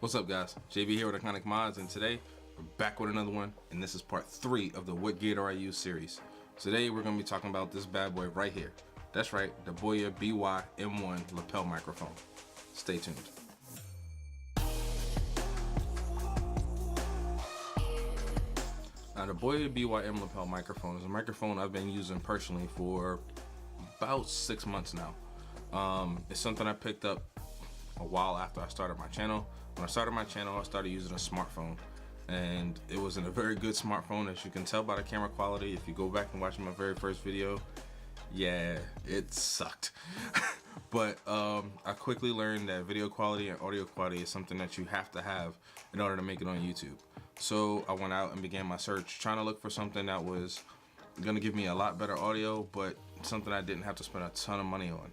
What's up guys, JB here with Iconic Mods, and today we're back with another one, and this is part 3 of the What Gear Do I Use series. Today we're going to be talking about this bad boy right here. That's right, the Boya M1 lapel microphone. Stay tuned. Now the Boya M lapel microphone is a microphone I've been using personally for about 6 months now. It's something I picked up a while after I started my channel. When I started my channel, I started using a smartphone, and it wasn't a very good smartphone, as you can tell by the camera quality. If you go back and watch my very first video, yeah, it sucked. But I quickly learned that video quality and audio quality is something that you have to have in order to make it on YouTube. So I went out and began my search, trying to look for something that was gonna give me a lot better audio, but something I didn't have to spend a ton of money on.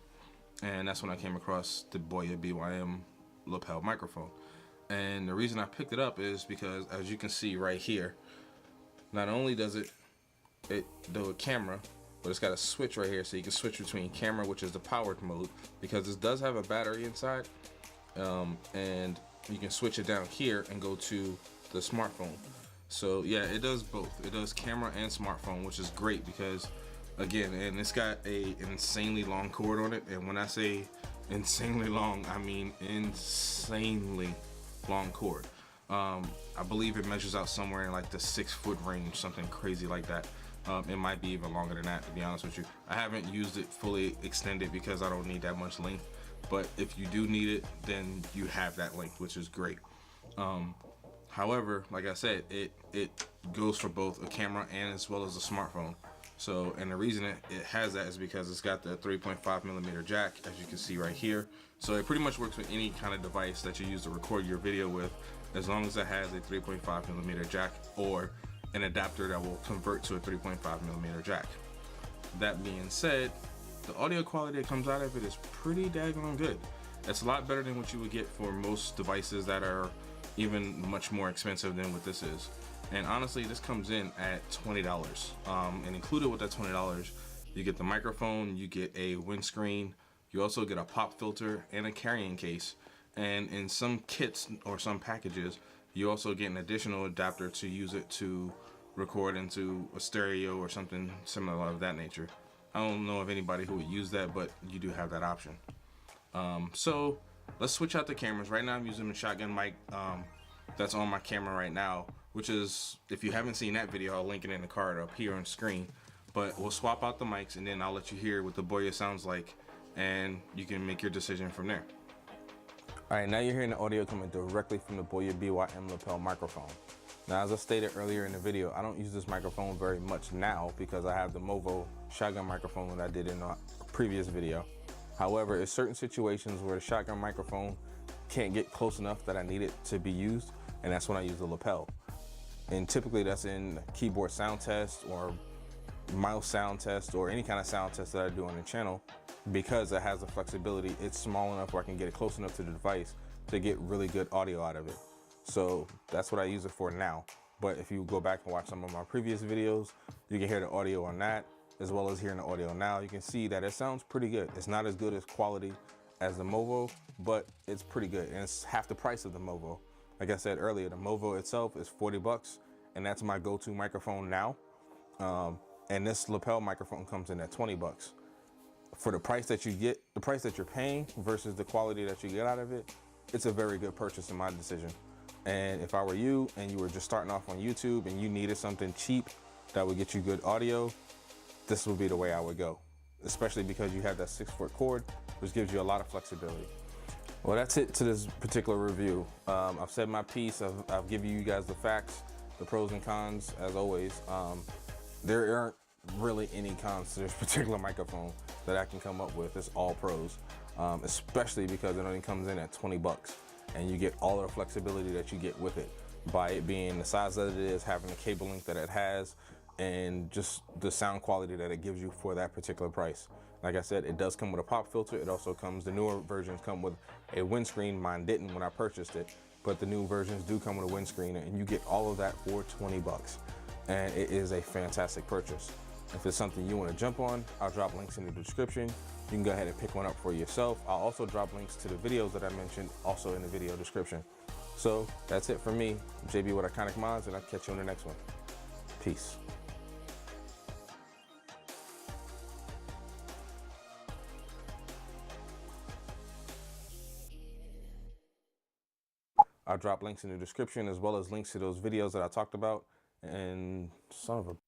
And that's when I came across the Boya M lapel microphone. And the reason I picked it up is because, as you can see right here, not only does it do a camera, but it's got a switch right here, so you can switch between camera, which is the powered mode, because this does have a battery inside, and you can switch it down here and go to the smartphone. So yeah, it does both. It does camera and smartphone, which is great because, again, and it's got an insanely long cord on it. And when I say insanely long, I mean insanely long cord. I believe it measures out somewhere in like the 6-foot range, something crazy like that. It might be even longer than that, to be honest with you. I haven't used it fully extended because I don't need that much length, but if you do need it, then you have that length, which is great. However, like I said, it goes for both a camera and as well as a smartphone. So, and the reason it has that is because it's got the 3.5mm jack, as you can see right here. So it pretty much works with any kind of device that you use to record your video with, as long as it has a 3.5mm jack or an adapter that will convert to a 3.5mm jack. That being said, the audio quality that comes out of it is pretty daggone good. It's a lot better than what you would get for most devices that are even much more expensive than what this is. And honestly, this comes in at $20. And included with that $20, you get the microphone, you get a windscreen, you also get a pop filter and a carrying case. And in some kits or some packages, you also get an additional adapter to use it to record into a stereo or something similar of that nature. I don't know of anybody who would use that, but you do have that option. So let's switch out the cameras. Right now I'm using the shotgun mic that's on my camera right now, which is, if you haven't seen that video, I'll link it in the card up here on screen. But we'll swap out the mics, and then I'll let you hear what the Boya sounds like, and you can make your decision from there. Alright, now you're hearing the audio coming directly from the Boya M lapel microphone. Now, as I stated earlier in the video, I don't use this microphone very much now because I have the Movo shotgun microphone that I did in a previous video. However, there's certain situations where the shotgun microphone can't get close enough that I need it to be used, and that's when I use the lapel. And typically that's in keyboard sound test or mouse sound test or any kind of sound test that I do on the channel, because it has the flexibility. It's small enough where I can get it close enough to the device to get really good audio out of it. So that's what I use it for now. But if you go back and watch some of my previous videos, you can hear the audio on that as well as hearing the audio now. You can see that it sounds pretty good. It's not as good as quality as the Movo, but it's pretty good, and it's half the price of the Movo. Like I said earlier, the Movo itself is 40 bucks, and that's my go-to microphone now. And this lapel microphone comes in at 20 bucks. For the price that you get, the price that you're paying versus the quality that you get out of it, it's a very good purchase in my decision. And if I were you and you were just starting off on YouTube and you needed something cheap that would get you good audio, this would be the way I would go, especially because you have that 6-foot cord, which gives you a lot of flexibility. Well, that's it to this particular review. I've said my piece. I've given you guys the facts, the pros and cons, as always. There aren't really any cons to this particular microphone that I can come up with. It's all pros, especially because it only comes in at 20 bucks, and you get all of the flexibility that you get with it by it being the size that it is, having the cable length that it has, and just the sound quality that it gives you for that particular price. Like I said, it does come with a pop filter. It also comes, the newer versions come with a windscreen. Mine didn't when I purchased it, but the new versions do come with a windscreen, and you get all of that for 20 bucks. And it is a fantastic purchase. If it's something you want to jump on, I'll drop links in the description. you can go ahead and pick one up for yourself. I'll also drop links to the videos that I mentioned also in the video description. So that's it for me, JB with Iconic Mods, and I'll catch you on the next one. Peace. I'll drop links in the description as well as links to those videos that I talked about. And son of a